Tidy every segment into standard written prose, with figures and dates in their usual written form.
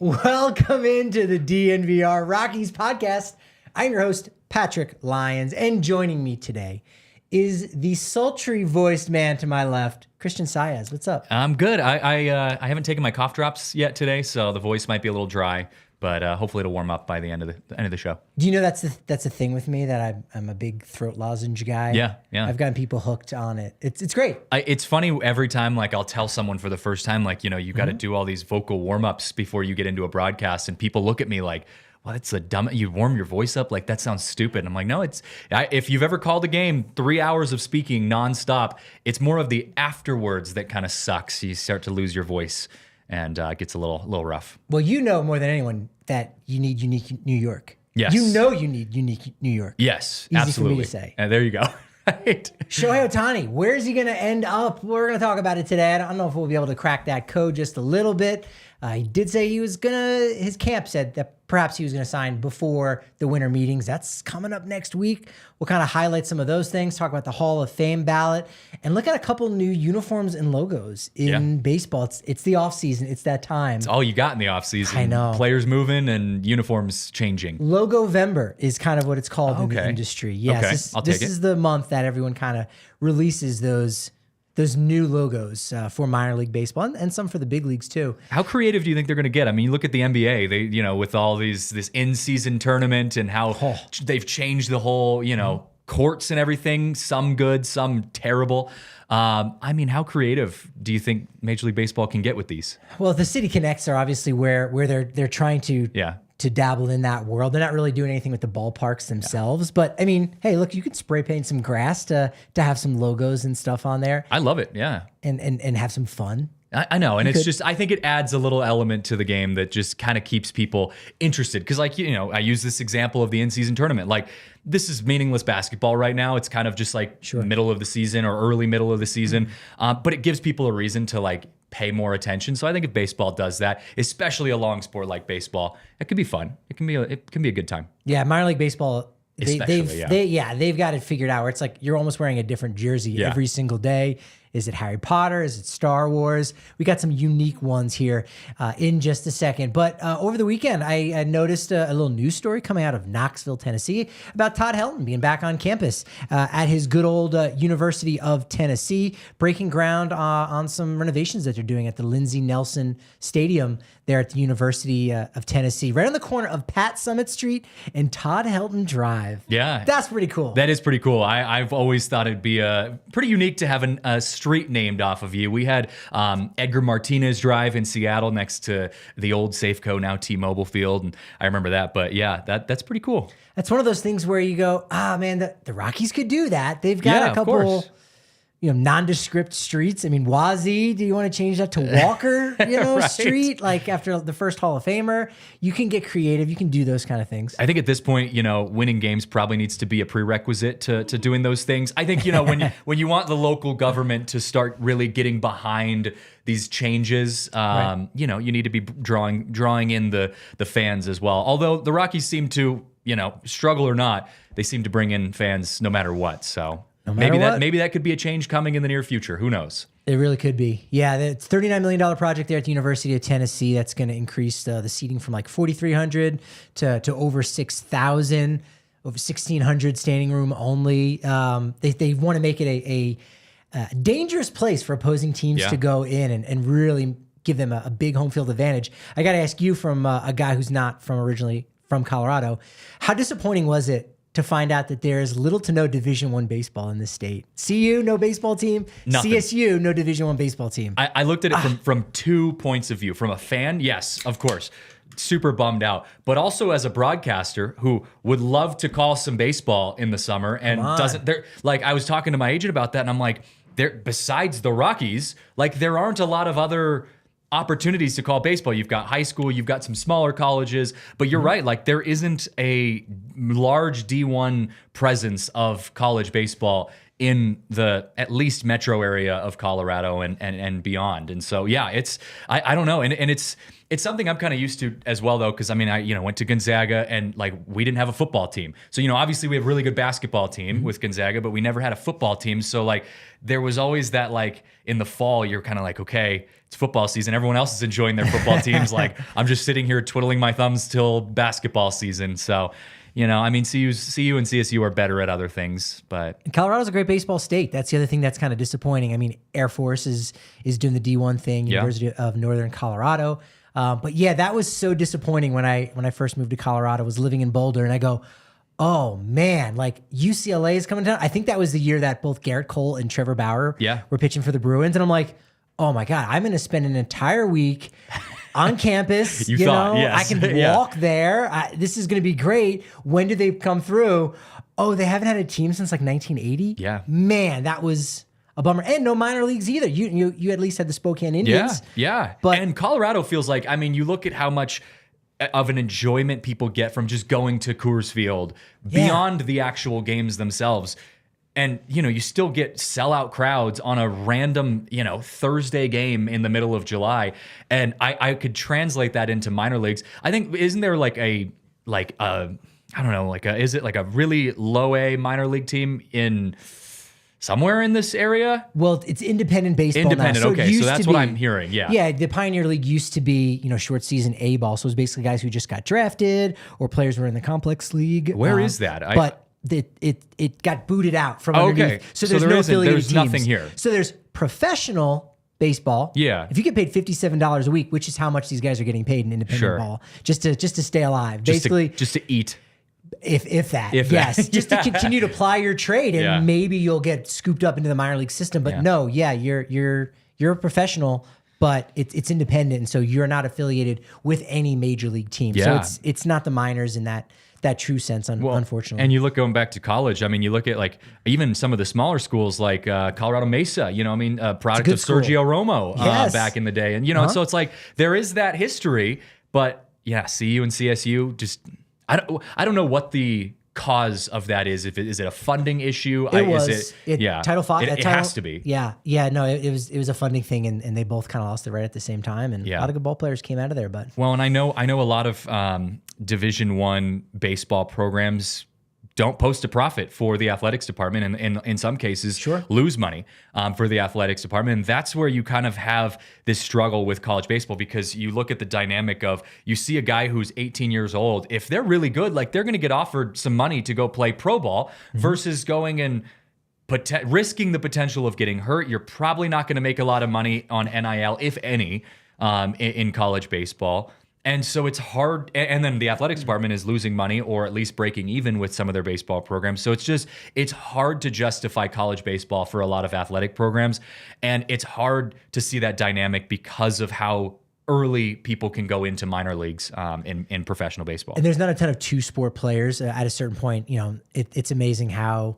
Welcome into the DNVR Rockies Podcast. I'm your host, Patrick Lyons, and joining me today is the sultry-voiced man to my left, Christian Saez. What's up? I'm good. I haven't taken my cough drops yet today, so the voice might be a little dry, but hopefully it'll warm up by the end of the show. Do you know that's the thing with me, that I'm a big throat lozenge guy? Yeah. I've gotten people hooked on it. It's great. It's funny every time, like, I'll tell someone for the first time, like, you got to do all these vocal warm-ups before you get into a broadcast, and people look at me like, well, that's you warm your voice up? Like, that sounds stupid. And I'm like, no, if you've ever called a game 3 hours of speaking nonstop, it's more of the afterwards that kind of sucks. You start to lose your voice, and it gets a little rough. Well, you know more than anyone that you need unique New York. Yes. You know you need unique New York. Yes, Easy absolutely. for me to say. There you go. Right. Shohei Ohtani, where's he going to end up? We're going to talk about it today. I don't know if we'll be able to crack that code just a little bit. He did say his camp said that perhaps he was going to sign before the winter meetings. That's coming up next week. We'll kind of highlight some of those things, talk about the Hall of Fame ballot, and look at a couple new uniforms and logos in baseball. It's the offseason. It's that time. It's all you got in the offseason. I know. Players moving and uniforms changing. Logovember is kind of what it's called in the industry. Yes, this is the month that everyone kind of releases those new logos for minor league baseball and some for the big leagues too. How creative do you think they're going to get? I mean, you look at the NBA, they, with all this in-season tournament and how they've changed the whole, courts and everything, some good, some terrible. I mean, how creative do you think Major League Baseball can get with these? Well, the City Connects are obviously where they're trying to dabble in that world. They're not really doing anything with the ballparks themselves, but I mean, hey, look, you could spray paint some grass to have some logos and stuff on there. I love it, yeah. And have some fun. I know, and I think it adds a little element to the game that just kind of keeps people interested. Because, like, I use this example of the in-season tournament. Like, this is meaningless basketball right now. It's kind of just like middle of the season or early middle of the season. But it gives people a reason to, like, pay more attention. So I think if baseball does that, especially a long sport like baseball, it could be fun. It can be a good time. Yeah, minor league baseball, they've got it figured out where it's like you're almost wearing a different jersey every single day. Is it Harry Potter? Is it Star Wars? We got some unique ones here in just a second. But over the weekend, I noticed a little news story coming out of Knoxville, Tennessee about Todd Helton being back on campus at his good old University of Tennessee, breaking ground on some renovations that they're doing at the Lindsey Nelson Stadium there at the University of Tennessee, right on the corner of Pat Summit Street and Todd Helton Drive. Yeah. That's pretty cool. That is pretty cool. I've always thought it'd be pretty unique to have a street named off of you. We had Edgar Martinez Drive in Seattle next to the old Safeco, now T-Mobile Field, and I remember that. But yeah, that's pretty cool. That's one of those things where you go, man, the Rockies could do that. They've got a couple nondescript streets. I mean, Wazee, do you want to change that to Walker, right. Street? Like after the first Hall of Famer, you can get creative. You can do those kind of things. I think at this point, winning games probably needs to be a prerequisite to doing those things. I think, when you want the local government to start really getting behind these changes, you need to be drawing in the fans as well. Although the Rockies seem to, struggle or not, they seem to bring in fans no matter what. So maybe that could be a change coming in the near future. Who knows? It really could be. Yeah, it's a $39 million project there at the University of Tennessee. That's going to increase the seating from like 4,300 to over 6,000, over 1,600 standing room only. They want to make it a dangerous place for opposing teams to go in and really give them a big home field advantage. I got to ask you, from a guy who's not originally from Colorado, how disappointing was it to find out that there is little to no Division I baseball in this state? CU, no baseball team. Nothing. CSU, no Division I baseball team. I looked at it from 2 points of view. From a fan, yes, of course, super bummed out. But also as a broadcaster who would love to call some baseball in the summer and doesn't. Like, I was talking to my agent about that, and I'm like, besides the Rockies, like, there aren't a lot of other opportunities to call baseball. You've got high school, you've got some smaller colleges, but you're right. Like there isn't a large D1 presence of college baseball in the at least metro area of Colorado and beyond. And so, yeah, I don't know. And it's something I'm kind of used to as well, though, because I mean, I went to Gonzaga and like we didn't have a football team. So, obviously we have a really good basketball team with Gonzaga, but we never had a football team. So like there was always that, like in the fall, you're kind of like, okay, it's football season. Everyone else is enjoying their football teams. Like I'm just sitting here twiddling my thumbs till basketball season. So, I mean, CU and CSU are better at other things, but Colorado's a great baseball state. That's the other thing that's kind of disappointing. I mean, Air Force is doing the D1 thing, University of Northern Colorado. But yeah, that was so disappointing when I first moved to Colorado. Was living in Boulder, and I go, oh man, like UCLA is coming down. I think that was the year that both Garrett Cole and Trevor Bauer were pitching for the Bruins, and I'm like, oh my God, I'm going to spend an entire week on campus. Yes. I can walk there. This is going to be great. When do they come through? Oh, they haven't had a team since like 1980. Yeah, man, that was a bummer. And no minor leagues either. You at least had the Spokane Indians. Yeah. And Colorado feels like, I mean, you look at how much of an enjoyment people get from just going to Coors Field beyond the actual games themselves. And, you still get sellout crowds on a random, Thursday game in the middle of July. And I could translate that into minor leagues. I think, isn't there is it like a really low A minor league team in somewhere in this area? Well, it's independent baseball now. So okay. So that's what I'm hearing. Yeah. Yeah. The Pioneer League used to be, short season A ball. So it was basically guys who just got drafted or players who were in the complex league. Where is that? It got booted out from underneath. Okay. So there's no affiliated teams. There's nothing here. So there's professional baseball. Yeah. If you get paid $57 a week, which is how much these guys are getting paid in independent ball, just to stay alive, just to eat. If that, just to continue to ply your trade, and maybe you'll get scooped up into the minor league system. But you're a professional, but it's independent, and so you're not affiliated with any major league team. Yeah. So it's not the minors in that true sense, unfortunately. And you look going back to college. I mean, you look at like even some of the smaller schools like Colorado Mesa. Product of Sergio Romo back in the day, and so it's like there is that history. But yeah, CU and CSU just. I don't know what the cause of that is. Is it a funding issue? Title V. It has to be. Yeah. No, it was a funding thing, and they both kind of lost it right at the same time. And a lot of good ball players came out of there. But and I know a lot of Division I baseball programs don't post a profit for the athletics department, and in some cases lose money for the athletics department. And that's where you kind of have this struggle with college baseball, because you look at the dynamic of, you see a guy who's 18 years old, if they're really good, like they're going to get offered some money to go play pro ball versus going and risking the potential of getting hurt. You're probably not going to make a lot of money on NIL, if any, in college baseball. And so it's hard, and then the athletics department is losing money or at least breaking even with some of their baseball programs. So it's hard to justify college baseball for a lot of athletic programs, and it's hard to see that dynamic because of how early people can go into minor leagues in professional baseball. And there's not a ton of two-sport players at a certain point. It's amazing how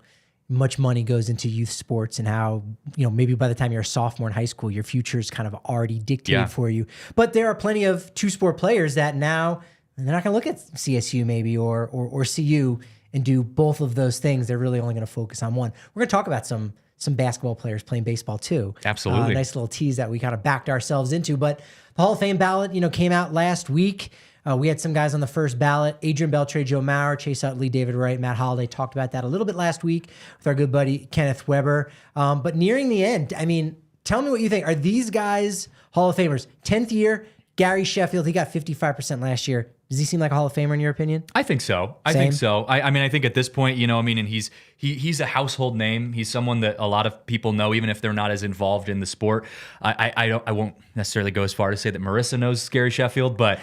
much money goes into youth sports, and how, maybe by the time you're a sophomore in high school, your future is kind of already dictated for you. But there are plenty of two-sport players that now they're not going to look at CSU maybe or CU and do both of those things. They're really only going to focus on one. We're going to talk about some basketball players playing baseball too. Absolutely. Nice little tease that we kind of backed ourselves into. But the Hall of Fame ballot, came out last week. We had some guys on the first ballot: Adrian Beltre, Joe Mauer, Chase Utley, David Wright, Matt Holliday. Talked about that a little bit last week with our good buddy Kenneth Weber. But nearing the end, I mean, tell me what you think. Are these guys Hall of Famers? 10th year, Gary Sheffield, he got 55% last year. Does he seem like a Hall of Famer in your opinion? I think so. I think so. I mean, I think at this point, and he's a household name. He's someone that a lot of people know, even if they're not as involved in the sport. I won't necessarily go as far to say that Marissa knows Gary Sheffield, but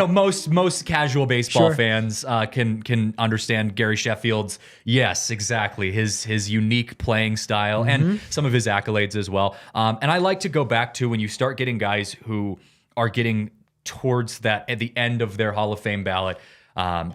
most casual baseball fans can understand Gary Sheffield's, yes, exactly, his unique playing style and some of his accolades as well. And I like to go back to when you start getting guys who are getting towards that at the end of their Hall of Fame ballot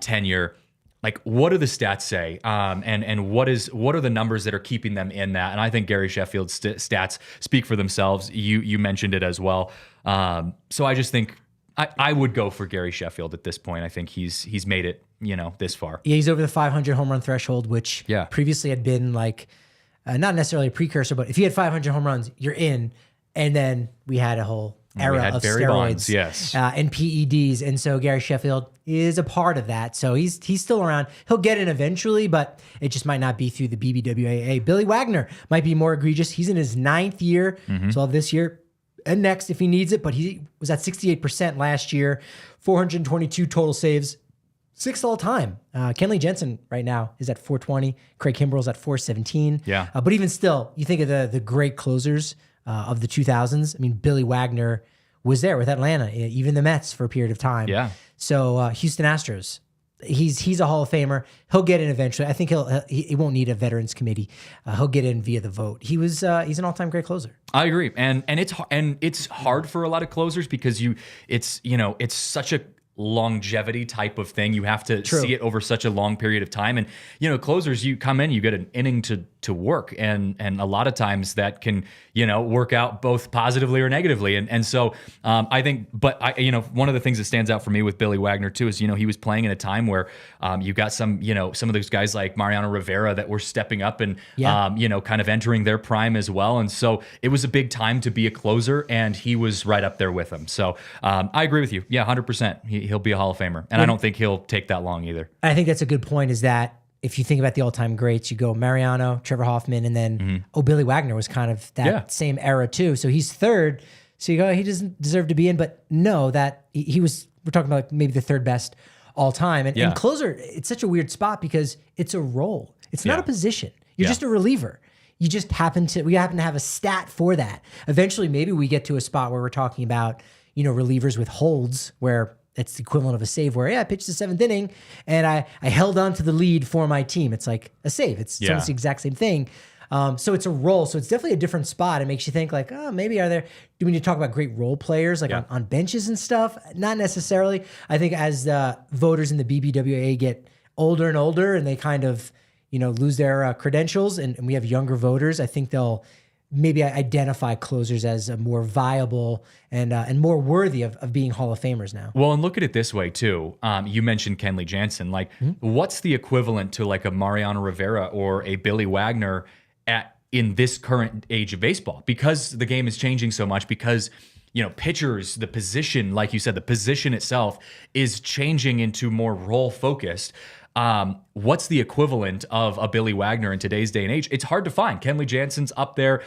tenure. like, what do the stats say? And what are the numbers that are keeping them in that? And I think Gary Sheffield's stats speak for themselves. You mentioned it as well. So I just think I would go for Gary Sheffield at this point. I think he's made it, this far. Yeah, he's over the 500 home run threshold, which previously had been like not necessarily a precursor, but if you had 500 home runs, you're in. And then we had a whole era of Barry steroids, Bonds, yes, and PEDs, and so Gary Sheffield is a part of that. So he's still around. He'll get in eventually, but it just might not be through the BBWAA. Billy Wagner might be more egregious. He's in his 9th year, so this year and next if he needs it. But he was at 68% last year, 422 total saves, 6th all time. Kenley Jensen right now is at 420. Craig Kimbrell's at 417. Yeah, but even still, you think of the great closers of the 2000s. I mean, Billy Wagner was there with Atlanta, even the Mets for a period of time. Yeah. So Houston Astros, he's a Hall of Famer. He'll get in eventually. I think he won't need a veterans committee. He'll get in via the vote. He's an all-time great closer. I agree, and it's hard for a lot of closers because it's such a longevity type of thing. You have to see it over such a long period of time. And, closers, you come in, you get an inning to work. And a lot of times that can, work out both positively or negatively. And so I think, but one of the things that stands out for me with Billy Wagner too is, he was playing in a time where you got some of those guys like Mariano Rivera that were stepping up and, kind of entering their prime as well. And so it was a big time to be a closer, and he was right up there with them. So I agree with you. Yeah, 100%. He'll be a Hall of Famer. And I don't think he'll take that long either. I think that's a good point, is that if you think about the all-time greats, you go Mariano, Trevor Hoffman, and then, Billy Wagner was kind of that same era too. So he's 3rd. So you go, he doesn't deserve to be in, but no, that he was, we're talking about maybe the 3rd best all time. And closer, it's such a weird spot because it's a role. It's not a position. You're just a reliever. We happen to have a stat for that. Eventually, maybe we get to a spot where we're talking about, relievers with holds, where it's the equivalent of a save, where I pitched the 7th inning and I held on to the lead for my team. It's like a save. It's almost the exact same thing. So it's a role. So it's definitely a different spot. It makes you think like, maybe do we need to talk about great role players like on benches and stuff? Not necessarily. I think as the voters in the BBWA get older and older and they kind of, lose their credentials and we have younger voters, I think they'll maybe identify closers as a more viable and more worthy of being Hall of Famers now. Well, and look at it this way too. You mentioned Kenley Jansen. Like, what's the equivalent to like a Mariano Rivera or a Billy Wagner in this current age of baseball? Because the game is changing so much, because pitchers, the position, like you said, the position itself is changing into more role focused. What's the equivalent of a Billy Wagner in today's day and age? It's hard to find. Kenley Jansen's up there.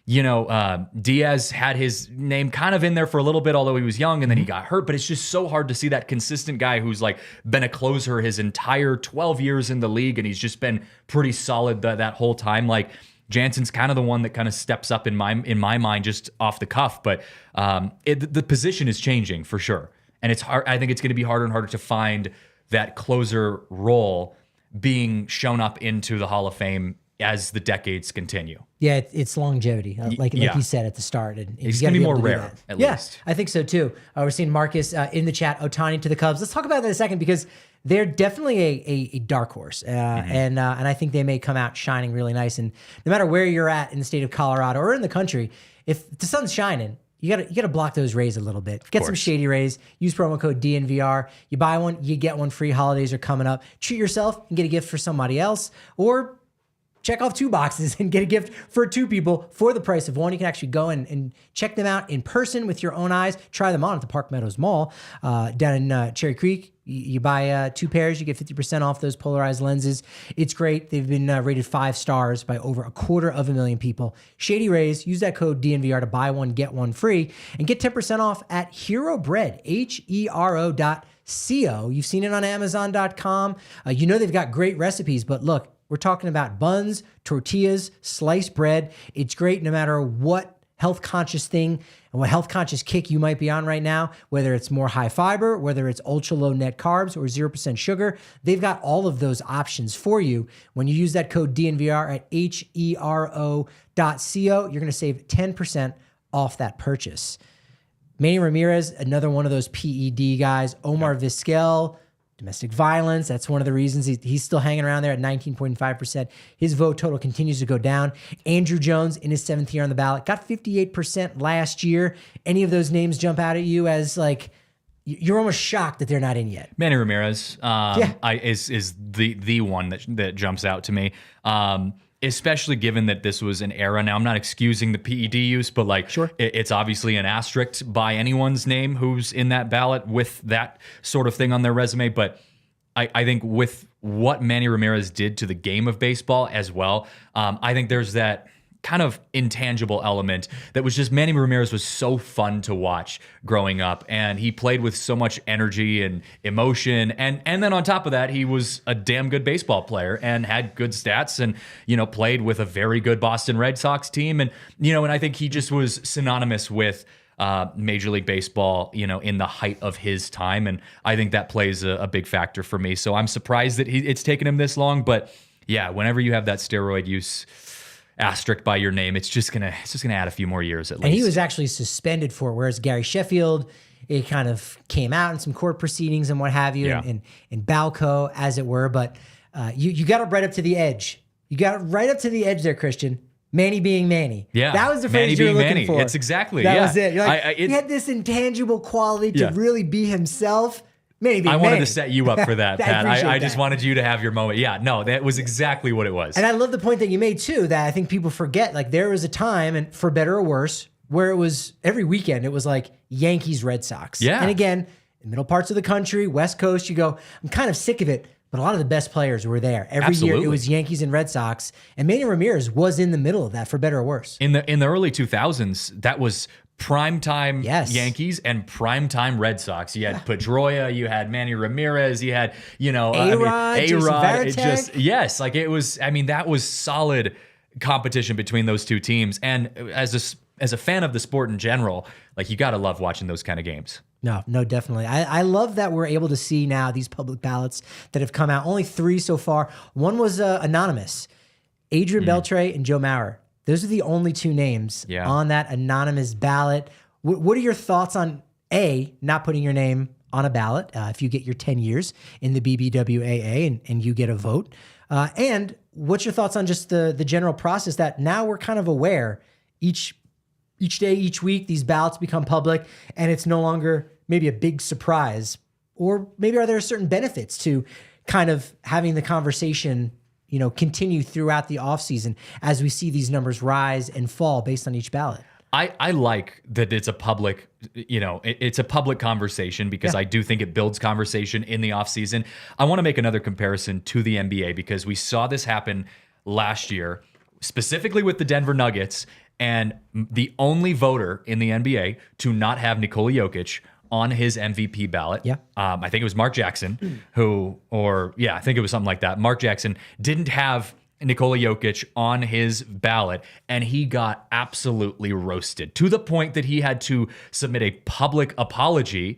Diaz had his name kind of in there for a little bit, although he was young, and then he got hurt. But it's just so hard to see that consistent guy who's like been a closer his entire 12 years in the league, and he's just been pretty solid that whole time. Like, Jansen's kind of the one that kind of steps up in my mind just off the cuff. But the position is changing for sure, and it's hard. I think it's going to be harder and harder to find that closer role being shown up into the Hall of Fame as the decades continue. Yeah, it's longevity, like you said at the start. And it's going to be more rare, at least. I think so too. We're seeing Marcus in the chat, Ohtani to the Cubs. Let's talk about that in a second, because they're definitely a dark horse, and I think they may come out shining really nice. And no matter where you're at in the state of Colorado or in the country, if the sun's shining, you gotta block those rays a little bit. Get some shady rays. Use promo code DNVR. You buy one, you get one free. Holidays are coming up. Treat yourself and get a gift for somebody else, or check off 2 boxes and get a gift for 2 people for the price of 1. You can actually go and check them out in person with your own eyes. Try them on at the Park Meadows Mall down in Cherry Creek. You buy 2 pairs, you get 50% off those polarized lenses. It's great. They've been rated 5 stars by over 250,000 people. Shady Rays, use that code DNVR to buy one, get one free, and get 10% off at Hero Bread, HERO.co. You've seen it on Amazon.com. They've got great recipes, but look, we're talking about buns, tortillas, sliced bread. It's great no matter what health conscious thing and what health conscious kick you might be on right now, whether it's more high fiber, whether it's ultra low net carbs or 0% sugar. They've got all of those options for you. When you use that code DNVR at HERO.co, you're going to save 10% off that purchase. Manny Ramirez, another one of those PED guys. Omar Vizquel, Domestic violence, that's one of the reasons he's still hanging around there at 19.5%. His vote total continues to go down. Andrew Jones, in his 7th year on the ballot, got 58% last year. Any of those names jump out at you as like, you're almost shocked that they're not in yet? Manny Ramirez is the one that jumps out to me. Especially given that this was an era. Now, I'm not excusing the PED use, but like, sure, it's obviously an asterisk by anyone's name who's in that ballot with that sort of thing on their resume. But I think with what Manny Ramirez did to the game of baseball as well, I think there's that kind of intangible element that was just Manny Ramirez was so fun to watch growing up, and he played with so much energy and emotion, and then on top of that, he was a damn good baseball player and had good stats, and played with a very good Boston Red Sox team, and I think he just was synonymous with Major League Baseball, in the height of his time, and I think that plays a big factor for me. So I'm surprised that it's taken him this long, but yeah, whenever you have that steroid use asterisk by your name, it's just gonna add a few more years at least. And he was actually suspended for it, whereas Gary Sheffield, it kind of came out in some court proceedings and what have you, in Balco, as it were. But you got it right up to the edge. You got it right up to the edge there, Christian. Manny being Manny. Yeah, that was the phrase you were looking for. It's exactly that was it. You're like, he had this intangible quality to really be himself. Maybe I wanted to set you up for that, Pat. I just that. wanted you to have your moment. Yeah, no, that was exactly what it was. And I love the point that you made too, that I think people forget. Like, there was a time, and for better or worse, where it was every weekend, it was like Yankees, Red Sox. Yeah. And again, in middle parts of the country, West Coast, you go, I'm kind of sick of it. But a lot of the best players were there. Every year it was Yankees and Red Sox. And Manny Ramirez was in the middle of that, for better or worse. In the early 2000s, that was primetime Yankees and primetime Red Sox. You had Pedroia, you had Manny Ramirez, you had, A-Rod. It just, that was solid competition between those two teams. And as a fan of the sport in general, like, you got to love watching those kind of games. No, definitely. I love that we're able to see now these public ballots that have come out. Only 3 so far. One was anonymous. Adrian Beltre and Joe Mauer. Those are the only 2 names on that anonymous ballot. What are your thoughts on, A, not putting your name on a ballot if you get your 10 years in the BBWAA and you get a vote? And what's your thoughts on just the general process that now we're kind of aware each day, each week, these ballots become public, and it's no longer maybe a big surprise? Or maybe are there certain benefits to kind of having the conversation continue throughout the offseason as we see these numbers rise and fall based on each ballot? I like that it's a public, it's a public conversation, because I do think it builds conversation in the offseason. I want to make another comparison to the NBA, because we saw this happen last year, specifically with the Denver Nuggets, and the only voter in the NBA to not have Nikola Jokic on his MVP ballot. I think it was Mark Jackson, I think it was something like that. Mark Jackson didn't have Nikola Jokic on his ballot, and he got absolutely roasted to the point that he had to submit a public apology,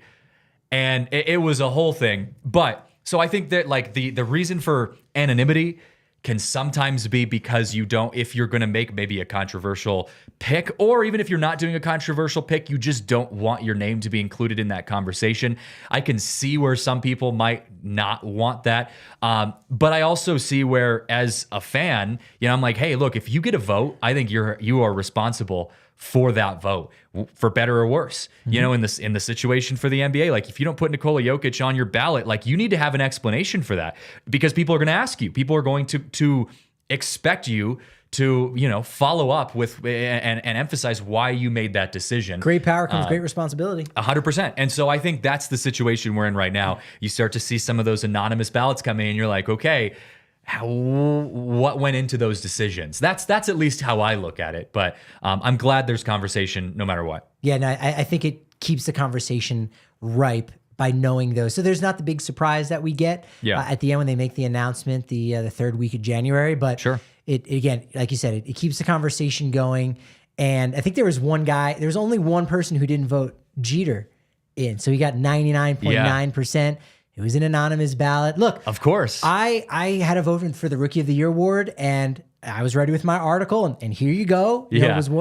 and it was a whole thing. But so I think that, like, the reason for anonymity can sometimes be because if you're going to make maybe a controversial pick, or even if you're not doing a controversial pick, you just don't want your name to be included in that conversation. I can see where some people might not want that. But I also see where, as a fan, I'm like, hey, look, if you get a vote, I think you are responsible for that vote, for better or worse. In the situation for the NBA, like, if you don't put Nikola Jokic on your ballot, like, you need to have an explanation for that, because people are going to ask you. People are going to expect you to, follow up with and emphasize why you made that decision. Great power comes great responsibility. 100%. And so I think that's the situation we're in right now. You start to see some of those anonymous ballots come in, and you're like, okay, what went into those decisions? That's at least how I look at it. But I'm glad there's conversation no matter what. Yeah, no, I think it keeps the conversation ripe by knowing those. So there's not the big surprise that we get at the end when they make the announcement the third week of January. But sure, it again, like you said, it keeps the conversation going. And I think there was only one person who didn't vote Jeter in. So he got 99.9%. It was an anonymous ballot. Look, of course, I had a vote for the Rookie of the Year award, and I was ready with my article, and here you go. It was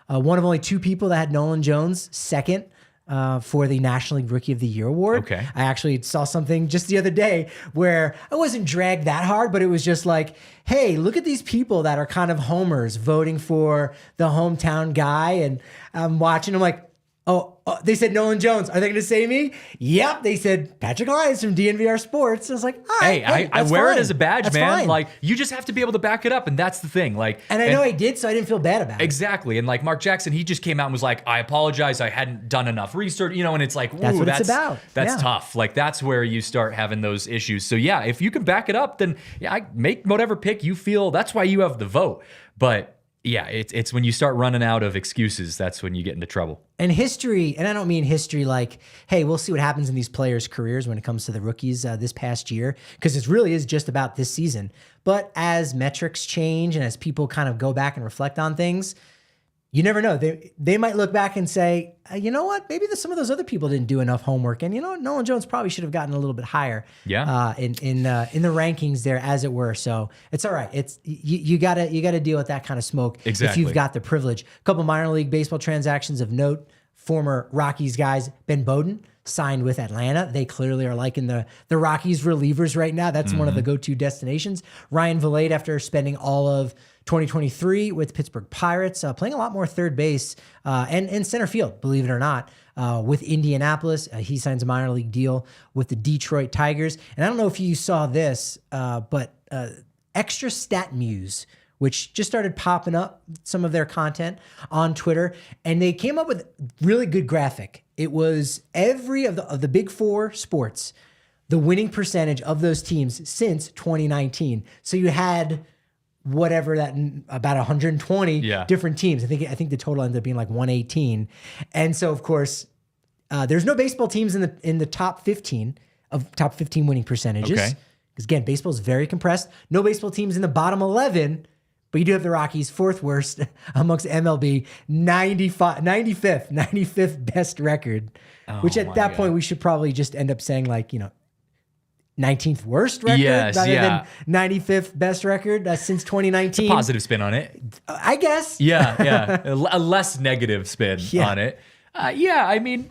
one of only 2 people that had Nolan Jones second for the National League Rookie of the Year award. Okay. I actually saw something just the other day where I wasn't dragged that hard, but it was just like, hey, look at these people that are kind of homers voting for the hometown guy. And I'm watching, I'm like, oh, they said Nolan Jones. Are they going to say me? Yep. They said Patrick Lyons from DNVR Sports. I was like, all right. Hey, I wear it as a badge, that's man. Fine. Like, you just have to be able to back it up, and that's the thing. Like, and I know I did, so I didn't feel bad about it. Exactly. And like Mark Jackson, he just came out and was like, I apologize, I hadn't done enough research, and it's like, ooh, that's what it's about. That's tough. Like, that's where you start having those issues. So yeah, if you can back it up, then I make whatever pick you feel. That's why you have the vote. But yeah, it's when you start running out of excuses, that's when you get into trouble. And history, and I don't mean history like, hey, we'll see what happens in these players' careers when it comes to the rookies this past year, because it really is just about this season. But as metrics change and as people kind of go back and reflect on things, you never know. They might look back and say, you know what? Maybe some of those other people didn't do enough homework, and Nolan Jones probably should have gotten a little bit higher. Yeah. In the rankings there, as it were. So it's all right. It's you gotta deal with that kind of smoke if you've got the privilege. A couple minor league baseball transactions of note. Former Rockies guys, Ben Bowden signed with Atlanta. They clearly are liking the Rockies relievers right now. That's one of the go-to destinations. Ryan Valade, after spending all of 2023 with Pittsburgh Pirates, playing a lot more third base and center field, believe it or not, with Indianapolis. He signs a minor league deal with the Detroit Tigers. And I don't know if you saw this, but Extra Stat Muse, which just started popping up some of their content on Twitter, and they came up with really good graphic. It was every of the big four sports, the winning percentage of those teams since 2019. So you had whatever that, about 120 different teams. I think the total ended up being like 118. And so of course, there's no baseball teams in the top 15 winning percentages. Okay. Because again, baseball is very compressed. No baseball teams in the bottom 11. But you do have the Rockies, fourth worst amongst MLB, 95th best record, which at that point we should probably just end up saying 19th worst record rather than 95th best record since 2019. It's a positive spin on it. I guess. Yeah. A less negative spin on it. I mean,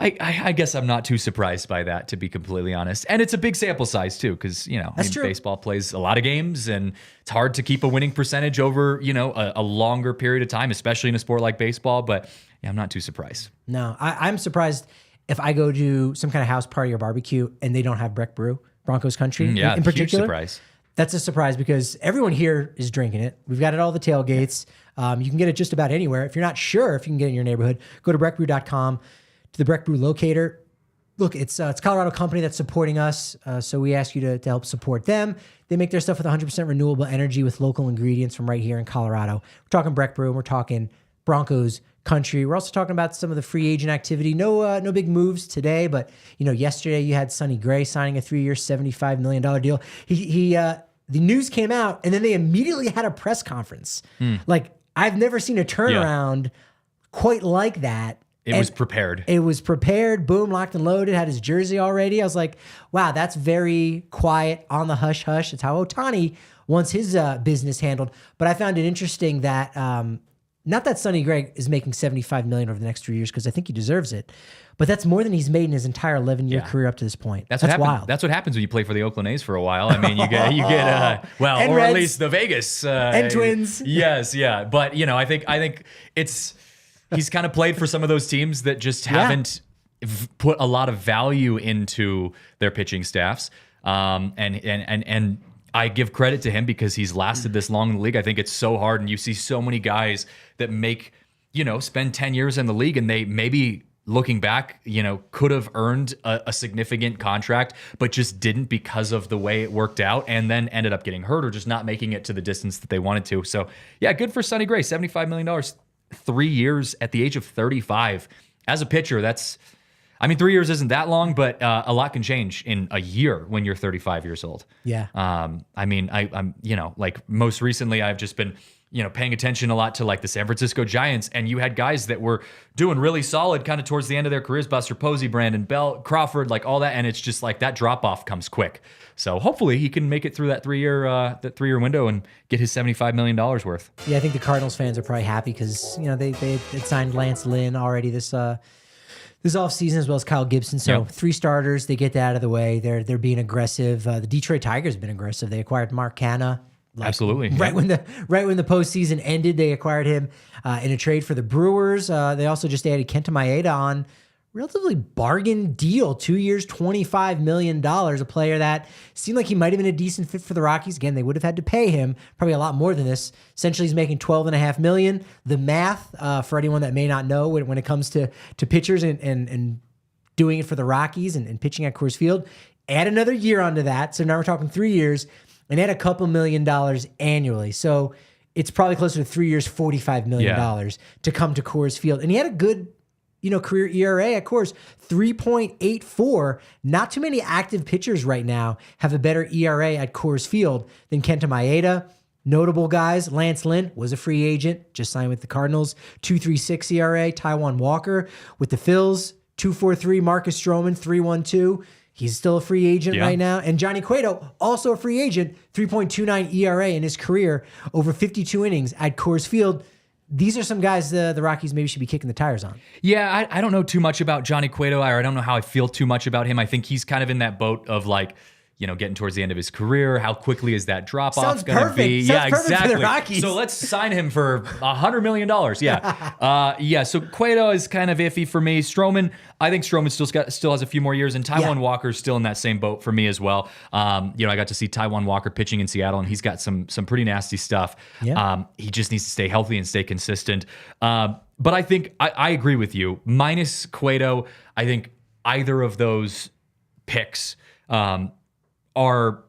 I guess I'm not too surprised by that, to be completely honest. And it's a big sample size too, because baseball plays a lot of games, and it's hard to keep a winning percentage over a longer period of time, especially in a sport like baseball. But yeah, I'm not too surprised. No, I'm surprised if I go to some kind of house party or barbecue and they don't have Breck Brew, Broncos country in particular. Huge surprise. That's a surprise because everyone here is drinking it. We've got it all the tailgates. You can get it just about anywhere. If you're not sure if you can get it in your neighborhood, go to breckbrew.com. to the Breck Brew locator. Look, it's a Colorado company that's supporting us, so we ask you to help support them. They make their stuff with 100% renewable energy with local ingredients from right here in Colorado. We're talking Breck Brew, and we're talking Broncos country. We're also talking about some of the free agent activity. No big moves today, but yesterday you had Sonny Gray signing a 3-year, $75 million deal. The news came out, and then they immediately had a press conference. Like, I've never seen a turnaround quite like that. It was prepared. It was prepared. Boom, locked and loaded. Had his jersey already. I was like, wow, that's very quiet, on the hush hush. It's how Ohtani wants his business handled. But I found it interesting that not that Sonny Gray is making $75 million over the next 3 years, because I think he deserves it, but that's more than he's made in his entire 11-year career up to this point. That's wild. That's what happens when you play for the Oakland A's for a while. I mean, you get or Reds, at least the Vegas and Twins. Yes, yeah. But I think it's. He's kind of played for some of those teams that just haven't put a lot of value into their pitching staffs. And I give credit to him because he's lasted this long in the league. I think it's so hard, and you see so many guys that spend 10 years in the league, and they maybe, looking back, could have earned a significant contract, but just didn't because of the way it worked out, and then ended up getting hurt or just not making it to the distance that they wanted to. So yeah, good for Sonny Gray, $75 million. 3 years at the age of 35 as a pitcher. 3 years isn't that long, but a lot can change in a year when you're 35 years old. Yeah. I'm most recently I've just been, paying attention a lot to the San Francisco Giants, and you had guys that were doing really solid kind of towards the end of their careers, Buster Posey, Brandon Belt, Crawford, all that. And it's just that drop off comes quick. So hopefully he can make it through that 3-year window and get his $75 million worth. Yeah, I think the Cardinals fans are probably happy because they had signed Lance Lynn already this this offseason, as well as Kyle Gibson. So 3 starters, they get that out of the way. They're being aggressive. The Detroit Tigers have been aggressive. They acquired Mark Canha. Absolutely. Right when the postseason ended, they acquired him in a trade for the Brewers. They also just added Kenta Maeda on relatively bargain deal, 2 years, $25 million, a player that seemed like he might have been a decent fit for the Rockies. Again, they would have had to pay him probably a lot more than this. Essentially, he's making $12.5 million. The math, for anyone that may not know, when it comes to pitchers and doing it for the Rockies and pitching at Coors Field, add another year onto that. So now we're talking 3 years, and add a couple $1 million annually. So it's probably closer to 3 years, $45 million to come to Coors Field. And he had a good career ERA at Coors, 3.84. Not too many active pitchers right now have a better ERA at Coors Field than Kenta Maeda. Notable guys, Lance Lynn was a free agent, just signed with the Cardinals, 2.36 ERA. Taijuan Walker with the Phils, 2.43. Marcus Stroman, 3.12. He's still a free agent right now. And Johnny Cueto, also a free agent, 3.29 ERA in his career, over 52 innings at Coors Field. These are some guys the Rockies maybe should be kicking the tires on. Yeah, I don't know too much about Johnny Cueto, or I don't know how I feel too much about him. I think he's kind of in that boat of like, getting towards the end of his career. How quickly is that drop-off going to be? Sounds perfect for the Rockies. So let's sign him for $100 million. Yeah. So Cueto is kind of iffy for me. Stroman, I think Stroman still has a few more years, and Taijuan Walker's still in that same boat for me as well. I got to see Taijuan Walker pitching in Seattle, and he's got some pretty nasty stuff. Yeah. He just needs to stay healthy and stay consistent. But I think I agree with you. Minus Cueto, I think either of those picks are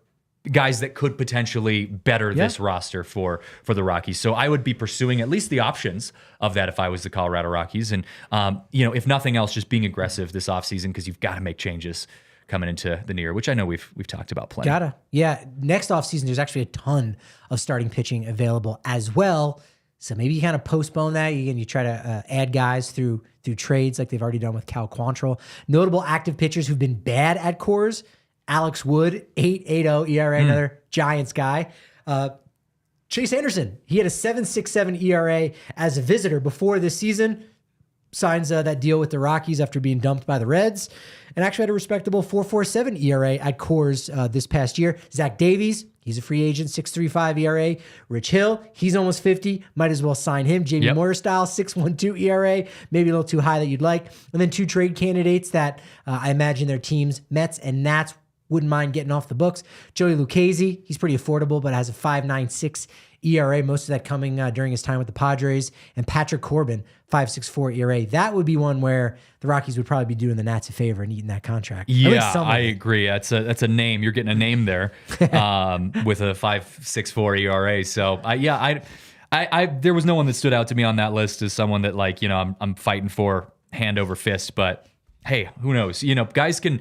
guys that could potentially better this roster for the Rockies. So I would be pursuing at least the options of that if I was the Colorado Rockies. And, if nothing else, just being aggressive this offseason, because you've got to make changes coming into the new year, which I know we've talked about plenty. Gotta. Yeah. Next offseason, there's actually a ton of starting pitching available as well. So maybe you kind of postpone that. You try to add guys through trades like they've already done with Cal Quantrill. Notable active pitchers who've been bad at Coors: Alex Wood, 8.80 ERA, another Giants guy. Chase Anderson, he had a 7.67 ERA as a visitor before this season. Signs that deal with the Rockies after being dumped by the Reds, and actually had a respectable 4.47 ERA at Coors this past year. Zach Davies, he's a free agent, 6.35 ERA. Rich Hill, he's almost 50. Might as well sign him. Jamie Moyer style, 6.12 ERA. Maybe a little too high that you'd like. And then 2 trade candidates that I imagine their teams, Mets and Nats, wouldn't mind getting off the books. Joey Lucchesi, he's pretty affordable, but has a 5.96 ERA, most of that coming during his time with the Padres. And Patrick Corbin, 5.64 ERA. That would be one where the Rockies would probably be doing the Nats a favor and eating that contract. Yeah, I agree. That's a name. You're getting a name there with a 5.64 ERA. So, I there was no one that stood out to me on that list as someone that, I'm fighting for hand over fist, but hey, who knows? Guys can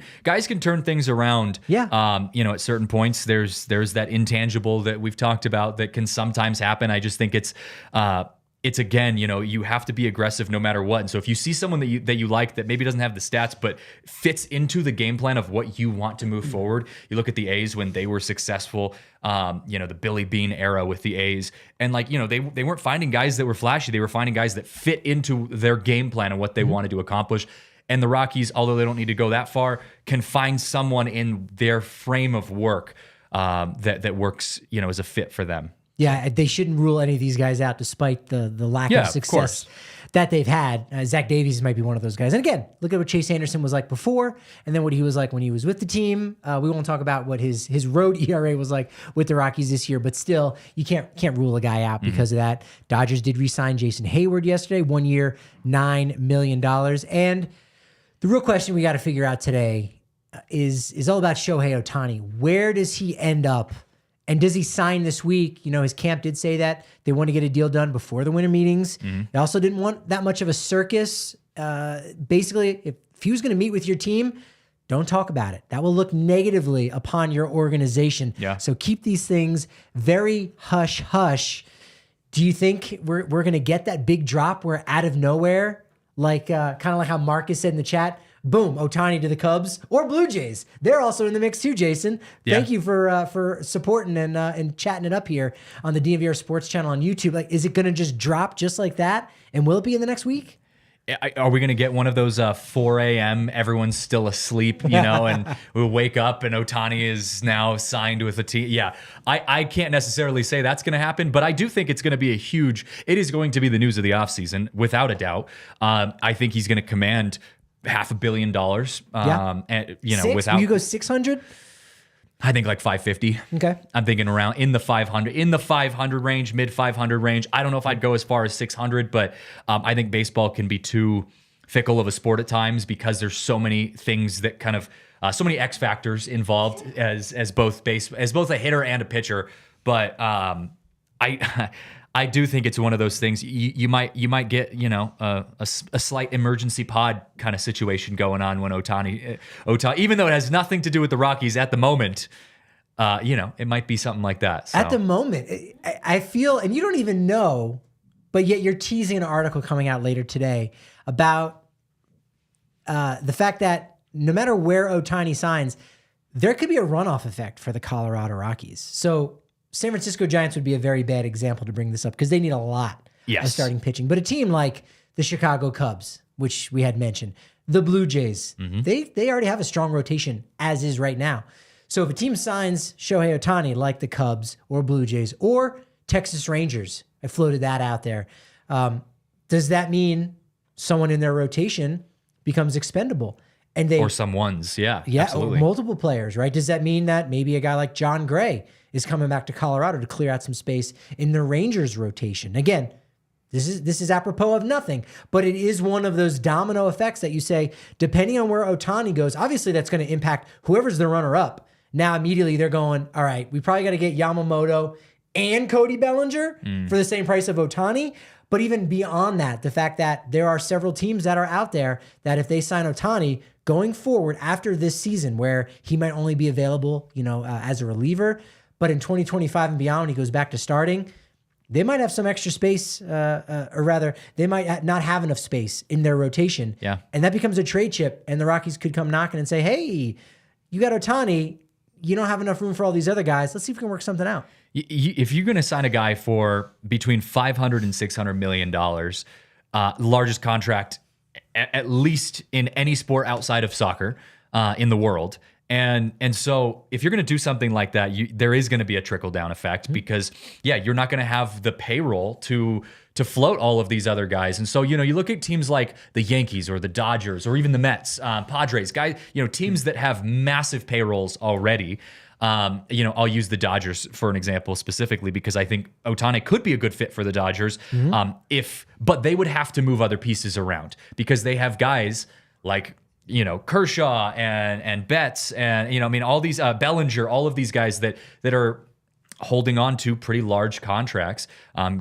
turn things around. Yeah. At certain points, there's that intangible that we've talked about that can sometimes happen. I just think it's again, you have to be aggressive no matter what. And so if you see someone that you like that maybe doesn't have the stats but fits into the game plan of what you want to move forward. You look at the A's when they were successful. The Billy Beane era with the A's, and they weren't finding guys that were flashy. They were finding guys that fit into their game plan and what they wanted to accomplish. And the Rockies, although they don't need to go that far, can find someone in their frame of work that works, as a fit for them. Yeah, they shouldn't rule any of these guys out despite the lack of success that they've had. Zach Davies might be one of those guys. And again, look at what Chase Anderson was like before, and then what he was like when he was with the team. We won't talk about what his road ERA was like with the Rockies this year, but still, you can't rule a guy out because of that. Dodgers did re-sign Jason Hayward yesterday, 1 year, $9 million. And the real question we got to figure out today is all about Shohei Ohtani. Where does he end up? And does he sign this week? His camp did say that they want to get a deal done before the winter meetings. They also didn't want that much of a circus. Basically, if he was going to meet with your team, don't talk about it. That will look negatively upon your organization. Yeah. So keep these things very hush-hush. Do you think we're going to get that big drop where out of nowhere, like kind of like how Marcus said in the chat, boom, Ohtani to the Cubs or Blue Jays? They're also in the mix too, Jason. Thank you for supporting and chatting it up here on the DNVR Sports channel on YouTube. Like, is it going to just drop just like that? And will it be in the next week? Are we going to get one of those 4 a.m. everyone's still asleep, and we'll wake up and Ohtani is now signed with a team? Yeah, I can't necessarily say that's going to happen, but I do think it's going to be it is going to be the news of the offseason, without a doubt. I think he's going to command $500 million. Without. Will you go 600? I think like 550. Okay. I'm thinking around in the 500 range, mid 500 range. I don't know if I'd go as far as 600, but I think baseball can be too fickle of a sport at times because there's so many things that kind of so many X factors involved as both a hitter and a pitcher. But I do think it's one of those things you might get a slight emergency pod kind of situation going on when Ohtani, even though it has nothing to do with the Rockies at the moment, it might be something like that. So. At the moment, I feel, and you don't even know, but yet you're teasing an article coming out later today about the fact that no matter where Ohtani signs, there could be a runoff effect for the Colorado Rockies. So San Francisco Giants would be a very bad example to bring this up because they need a lot of starting pitching. But a team like the Chicago Cubs, which we had mentioned, the Blue Jays, they already have a strong rotation as is right now. So if a team signs Shohei Ohtani like the Cubs or Blue Jays or Texas Rangers, I floated that out there, does that mean someone in their rotation becomes expendable? Or someone's, absolutely. Or multiple players, right? Does that mean that maybe a guy like John Gray is coming back to Colorado to clear out some space in the Rangers rotation? Again, this is apropos of nothing, but it is one of those domino effects that you say, depending on where Ohtani goes, obviously that's going to impact whoever's the runner-up. Now immediately they're going, all right, we probably got to get Yamamoto and Cody Bellinger for the same price of Ohtani. But even beyond that, the fact that there are several teams that are out there that if they sign Ohtani going forward after this season, where he might only be available, as a reliever, but in 2025 and beyond, when he goes back to starting, they might have some extra space, or rather, they might not have enough space in their rotation. Yeah. And that becomes a trade chip, and the Rockies could come knocking and say, hey, you got Ohtani, you don't have enough room for all these other guys. Let's see if we can work something out. If you're going to sign a guy for between $500 and $600 million, largest contract at least in any sport outside of soccer in the world, and so if you're going to do something like that, there is going to be a trickle down effect because you're not going to have the payroll to float all of these other guys. And so, you look at teams like the Yankees or the Dodgers or even the Mets, Padres, guys, teams that have massive payrolls already. I'll use the Dodgers for an example specifically because I think Ohtani could be a good fit for the Dodgers. But they would have to move other pieces around because they have guys like, Kershaw and Betts and, all these Bellinger, all of these guys that are holding on to pretty large contracts,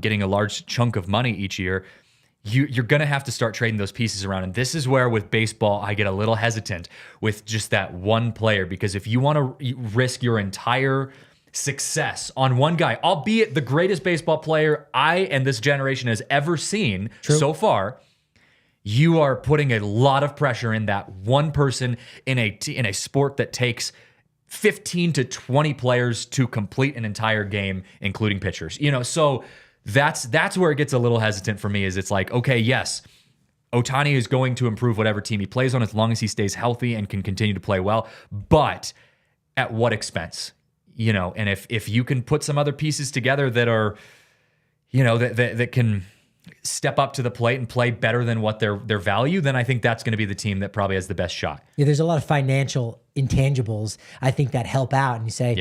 getting a large chunk of money each year. You're going to have to start trading those pieces around. And this is where with baseball, I get a little hesitant with just that one player, because if you want to risk your entire success on one guy, albeit the greatest baseball player I and this generation has ever seen so far, you are putting a lot of pressure in that one person in a sport that takes 15 to 20 players to complete an entire game, including pitchers. So that's where it gets a little hesitant for me. Is it's like, okay, yes, Ohtani is going to improve whatever team he plays on as long as he stays healthy and can continue to play well, but at what expense? And if you can put some other pieces together that are, that can step up to the plate and play better than what their value, then I think that's going to be the team that probably has the best shot. Yeah, there's a lot of financial intangibles, I think, that help out. And you say,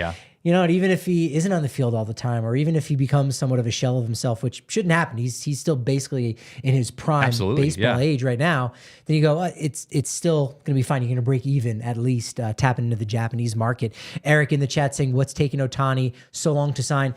even if he isn't on the field all the time, or even if he becomes somewhat of a shell of himself, which shouldn't happen, he's still basically in his prime baseball age right now, then you go, it's still going to be fine. You're going to break even at least, tapping into the Japanese market. Eric in the chat saying, what's taking Ohtani so long to sign?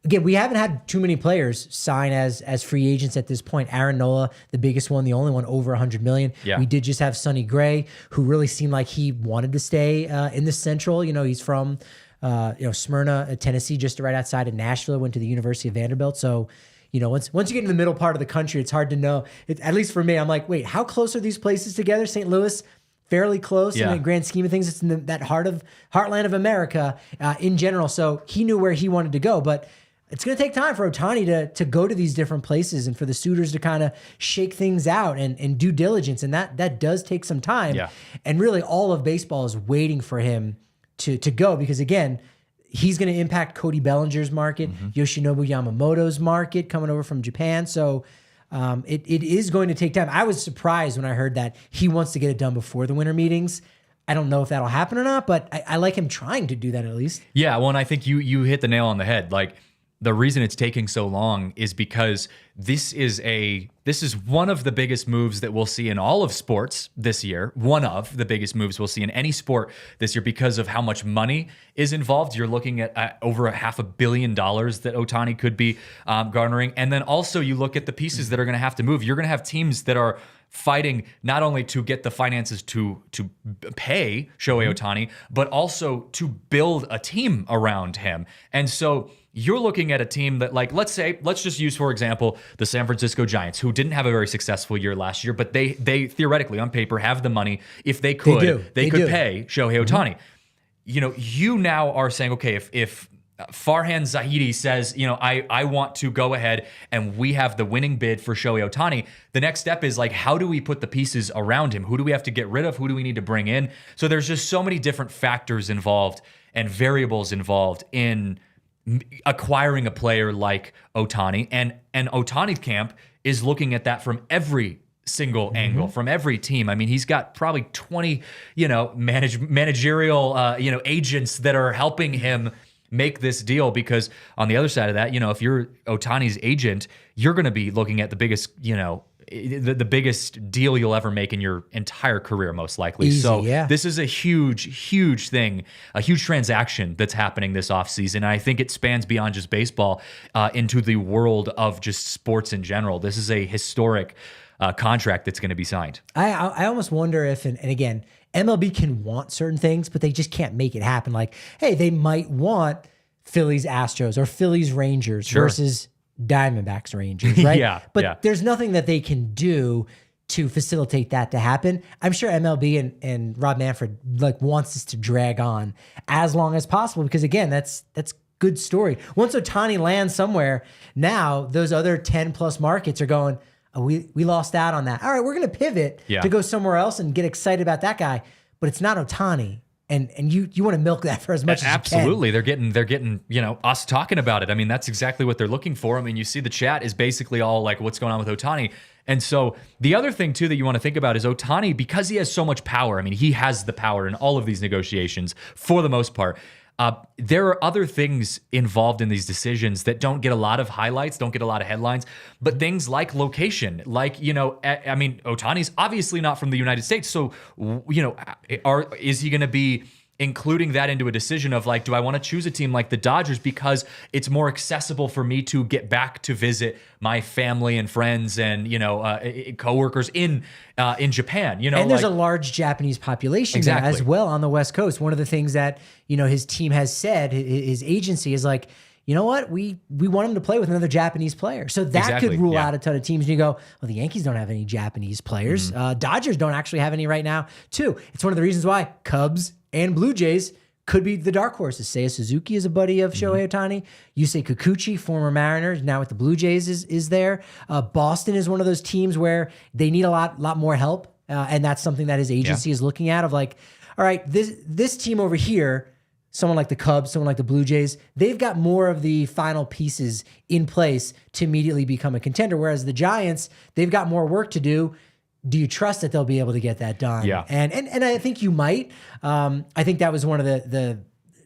Again, we haven't had too many players sign as free agents at this point. Aaron Nola, the biggest one, the only one over $100 million. Yeah. We did just have Sonny Gray, who really seemed like he wanted to stay in the Central. He's from Smyrna, Tennessee, just right outside of Nashville. Went to the University of Vanderbilt. So, once you get in the middle part of the country, it's hard to know. At least for me, I'm like, wait, how close are these places together? St. Louis, fairly close in the grand scheme of things. It's in that heartland of America in general. So he knew where he wanted to go, but it's going to take time for Ohtani to go to these different places and for the suitors to kind of shake things out and due diligence. And that does take some time. Yeah. And really all of baseball is waiting for him to go because, again, he's going to impact Cody Bellinger's market, Yoshinobu Yamamoto's market coming over from Japan. So it is going to take time. I was surprised when I heard that he wants to get it done before the winter meetings. I don't know if that'll happen or not, but I like him trying to do that at least. Yeah, well, and I think you hit the nail on the head. Like, the reason it's taking so long is because this is one of the biggest moves that we'll see in all of sports this year. One of the biggest moves we'll see in any sport this year because of how much money is involved. You're looking at over $500 million that Ohtani could be garnering. And then also you look at the pieces that are going to have to move. You're going to have teams that are fighting not only to get the finances to pay Shohei Ohtani, but also to build a team around him. And so you're looking at a team that, like, let's just use, for example, the San Francisco Giants, who didn't have a very successful year last year, but they theoretically on paper have the money. If they could, they could pay Shohei Ohtani. You now are saying, okay, if Farhan Zahidi says, I want to go ahead and we have the winning bid for Shohei Ohtani, the next step is like, how do we put the pieces around him? Who do we have to get rid of? Who do we need to bring in? So there's just so many different factors involved and variables involved in acquiring a player like Ohtani. And Ohtani's camp is looking at that from every single angle, from every team. I mean, he's got probably 20, managerial, agents that are helping him make this deal, because on the other side of that, if you're Ohtani's agent, you're going to be looking at the biggest, the biggest deal you'll ever make in your entire career, most likely. This is a huge thing, a huge transaction that's happening this offseason. And I think it spans beyond just baseball into the world of just sports in general. This is a historic contract that's going to be signed. I almost wonder if, and again, MLB can want certain things, but they just can't make it happen. Like, hey, they might want Phillies Astros or Phillies Rangers versus Diamondbacks Rangers, right? But there's nothing that they can do to facilitate that to happen. I'm sure MLB and Rob Manfred wants this to drag on as long as possible because, again, that's good story. Once Ohtani lands somewhere, now those other 10 plus markets are going, oh, we lost out on that. All right, we're going to pivot to go somewhere else and get excited about that guy, but it's not Ohtani. And you want to milk that for as much as you can. Absolutely. They're getting, us talking about it. I mean, that's exactly what they're looking for. I mean, you see the chat is basically all like what's going on with Ohtani. And so the other thing too that you want to think about is Ohtani, because he has so much power. I mean, he has the power in all of these negotiations for the most part. There are other things involved in these decisions that don't get a lot of highlights, don't get a lot of headlines, but things like location, Ohtani's obviously not from the United States. So, is he going to be including that into a decision of like, do I want to choose a team like the Dodgers because it's more accessible for me to get back to visit my family and friends and, coworkers in Japan, And there's a large Japanese population there as well on the West Coast. One of the things that, his team has said, his agency is like, you know what? We want him to play with another Japanese player. So that could rule out a ton of teams. And you go, well, the Yankees don't have any Japanese players. Dodgers don't actually have any right now, too. It's one of the reasons why Cubs and Blue Jays could be the dark horses. Seiya Suzuki is a buddy of Shohei Ohtani. Yusei Kikuchi, former Mariner, now with the Blue Jays, is there. Boston is one of those teams where they need a lot more help. And that's something that his agency is looking at of like, all right, this team over here, someone like the Cubs, someone like the Blue Jays, they've got more of the final pieces in place to immediately become a contender. Whereas the Giants, they've got more work to do. Do you trust that they'll be able to get that done? Yeah. And I think you might. I think that was one of the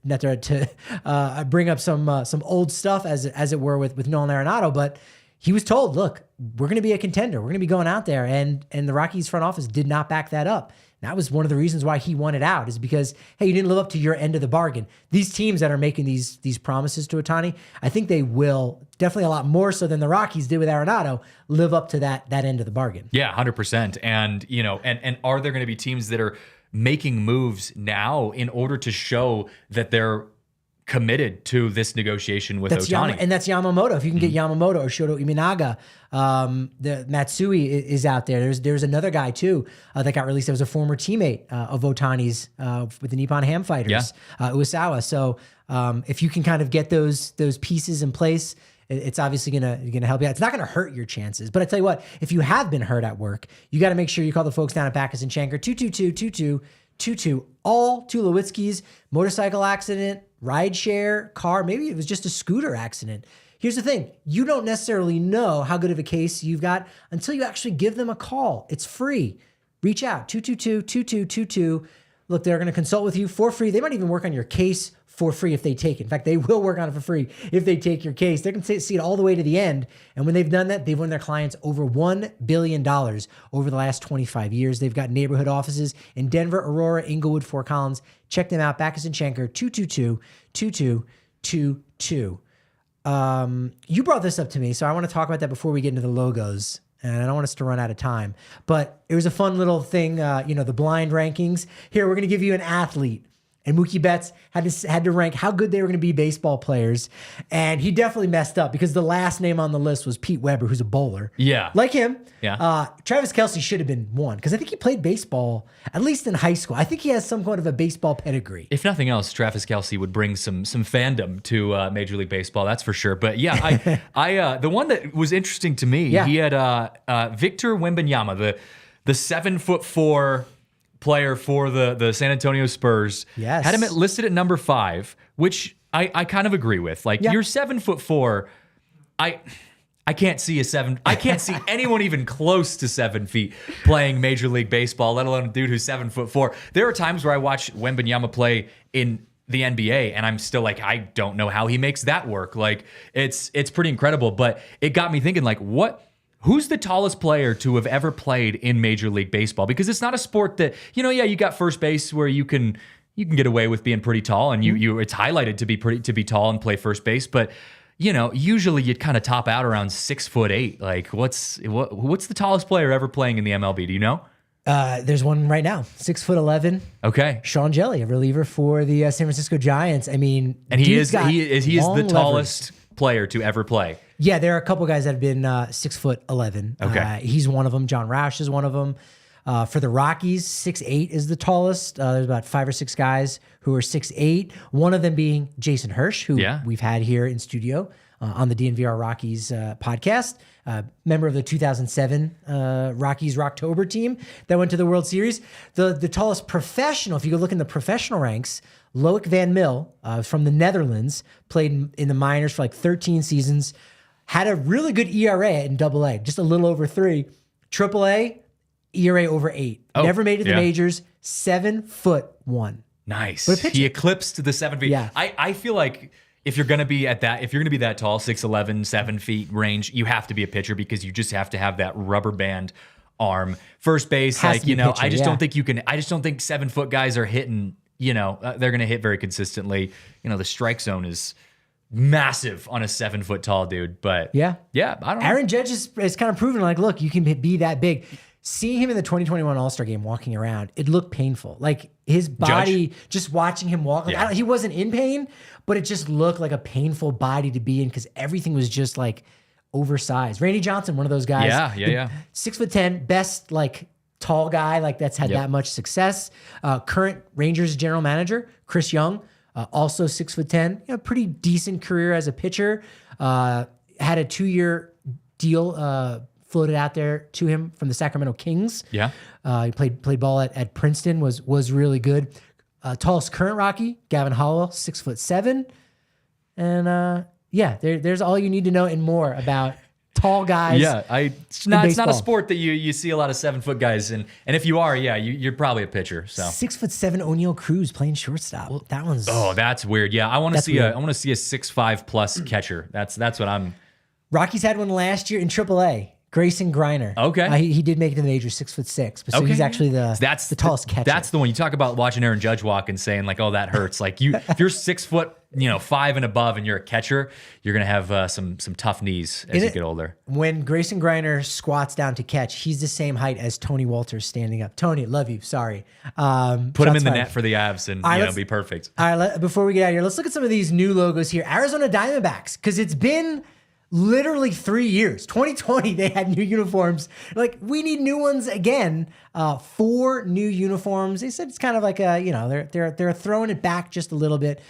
not to bring up some old stuff as it were with Nolan Arenado, but he was told, look, we're going to be a contender. We're going to be going out there. And the Rockies front office did not back that up. That was one of the reasons why he wanted out, is because, hey, you didn't live up to your end of the bargain. These teams that are making these promises to Ohtani, I think they will, definitely a lot more so than the Rockies did with Arenado, live up to that end of the bargain. Yeah, 100%. And, and are there going to be teams that are making moves now in order to show that they're committed to this negotiation with Ohtani. And that's Yamamoto. If you can get Yamamoto or Shoto Iminaga, the Matsui is out there. There's another guy too that got released. That was a former teammate of Ohtani's with the Nippon Ham Fighters, Uesawa. So if you can kind of get those pieces in place, it's obviously gonna help you out. It's not gonna hurt your chances. But I tell you what, if you have been hurt at work, you got to make sure you call the folks down at Backus and Schenker 222-2222. All Tulowitzki's motorcycle accident, ride share, car, maybe it was just a scooter accident. Here's the thing. You don't necessarily know how good of a case you've got until you actually give them a call. It's free. Reach out, 222-2222. Look, they're going to consult with you for free. They might even work on your case for free if they take it. In fact, they will work on it for free if they take your case. They can see it all the way to the end. And when they've done that, they've won their clients over $1 billion over the last 25 years. They've got neighborhood offices in Denver, Aurora, Inglewood, Fort Collins. Check them out. Backus and Schenker, 222-2222. You brought this up to me, so I want to talk about that before we get into the logos. And I don't want us to run out of time. But it was a fun little thing, the blind rankings. Here, we're going to give you an athlete. And Mookie Betts had to rank how good they were going to be baseball players. And he definitely messed up because the last name on the list was Pete Weber, who's a bowler. Yeah. Like him. Yeah. Travis Kelce should have been one because I think he played baseball, at least in high school. I think he has some kind of a baseball pedigree. If nothing else, Travis Kelce would bring some fandom to Major League Baseball, that's for sure. But yeah, I the one that was interesting to me, he had Victor Wembanyama, the 7'4" player for the San Antonio Spurs. Yes. Had him listed at number 5, which I kind of agree with. Like, you're 7'4". I can't see I can't see anyone even close to 7 feet playing Major League Baseball, let alone a dude who's 7'4". There are times where I watch Wembanyama play in the NBA and I'm still like, I don't know how he makes that work. Like, it's pretty incredible. But it got me thinking, like, who's the tallest player to have ever played in Major League Baseball? Because it's not a sport that, you got first base where you can get away with being pretty tall, and it's highlighted to be tall and play first base. But usually you'd kind of top out around 6'8". Like, what's the tallest player ever playing in the MLB? Do you know? There's one right now, 6'11". Okay, Sean Jelly, a reliever for the San Francisco Giants. I mean, and he is the tallest player to ever play. Yeah, there are a couple guys that have been 6'11". Okay, he's one of them. John Roush is one of them. For the Rockies, 6'8" is the tallest. There's about 5 or 6 guys who are 6'8". One of them being Jason Hirsch, who we've had here in studio on the DNVR Rockies podcast. Member of the 2007 Rockies Rocktober team that went to the World Series. The tallest professional, if you go look in the professional ranks, Loic Van Mil from the Netherlands, played in the minors for like 13 seasons, had a really good ERA in AA, just a little over 3. AAA, ERA over 8. Never made it to the majors, 7'1". Nice. He eclipsed the 7 feet. Yeah. I feel like if you're going to be that tall, 6'11", 7 feet range, you have to be a pitcher because you just have to have that rubber band arm. First base, I just don't think you can. I just don't think 7 foot guys are hitting. They're going to hit very consistently. The strike zone is massive on a 7 foot tall dude. But yeah, I don't know. Aaron Judge is kind of proven, like, look, you can be that big. Seeing him in the 2021 All-Star game walking around, it looked painful. Like, his body, just watching him walk, he wasn't in pain, but it just looked like a painful body to be in because everything was just like oversized. Randy Johnson, one of those guys. Yeah. 6'10", best like tall guy like that's had that much success. Current Rangers general manager Chris Young, also 6'10", pretty decent career as a pitcher. Had a 2-year deal floated out there to him from the Sacramento Kings. Yeah, he played ball at Princeton. Was really good. Tallest current Rocky, Gavin Howell, 6'7", and there's all you need to know and more about tall guys. Yeah, it's not a sport that you see a lot of 7 foot guys, and if you are, you're probably a pitcher. So 6'7" O'Neal Cruz playing shortstop. Well, that one's that's weird. Yeah, I want to see a 6'5" plus catcher. That's what I'm. Rockies had one last year in AAA. Grayson Griner. Okay. He did make it to the majors, 6'6", but so he's actually the tallest catcher. That's the one. You talk about watching Aaron Judge walk and saying like, oh, that hurts. Like if you're 6 foot 5 and above and you're a catcher, you're going to have some tough knees as you get older. When Grayson Greiner squats down to catch, he's the same height as Tony Walters standing up. Tony, love you. Sorry. Put him in the net for the Avs and be perfect. All right, before we get out of here, let's look at some of these new logos here. Arizona Diamondbacks, because it's been literally 3 years. 2020, they had new uniforms. Like, we need new ones again. 4 new uniforms. They said it's kind of like they're throwing it back just a little bit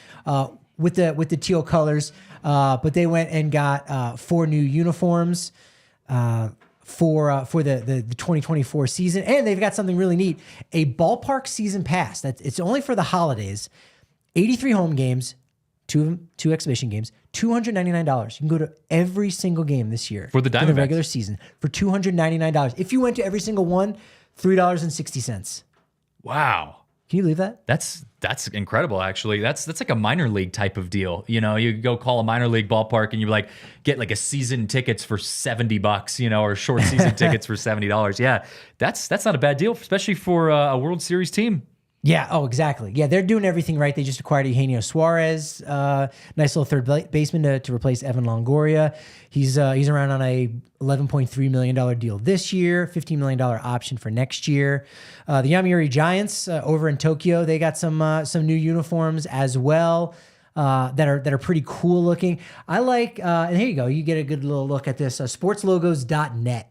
with the teal colors. But they went and got 4 new uniforms for the 2024 season, and they've got something really neat: a ballpark season pass. It's only for the holidays. 83 home games, two exhibition games, $299. You can go to every single game this year for the regular season for $299. If you went to every single one, $3.60. Wow. Can you believe that? That's incredible, actually. That's like a minor league type of deal. You go call a minor league ballpark and you like get like a season tickets for $70, or short season tickets for $70. Yeah, that's not a bad deal, especially for a World Series team. Yeah. Oh, exactly. Yeah, they're doing everything right. They just acquired Eugenio Suarez, nice little third baseman to replace Evan Longoria. He's around on a $11.3 million deal this year, $15 million option for next year. The Yomiuri Giants over in Tokyo, they got some new uniforms as well that are pretty cool looking. I like, and here you go. You get a good little look at this. Sportslogos.net.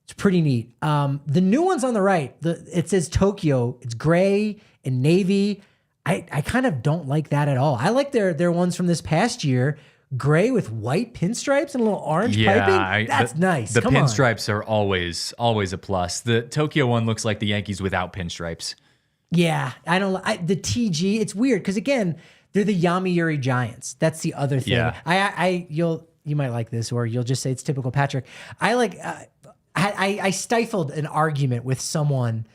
It's pretty neat. The new ones on the right, it says Tokyo. It's gray and navy. I kind of don't like that at all. I like their ones from this past year, gray with white pinstripes and a little orange piping. That's nice. The pinstripes are always a plus. The Tokyo one looks like the Yankees without pinstripes. Yeah, the TG. It's weird because again, they're the Yomiuri Giants. That's the other thing. Yeah. You might like this, or you'll just say it's typical Patrick. I stifled an argument with someone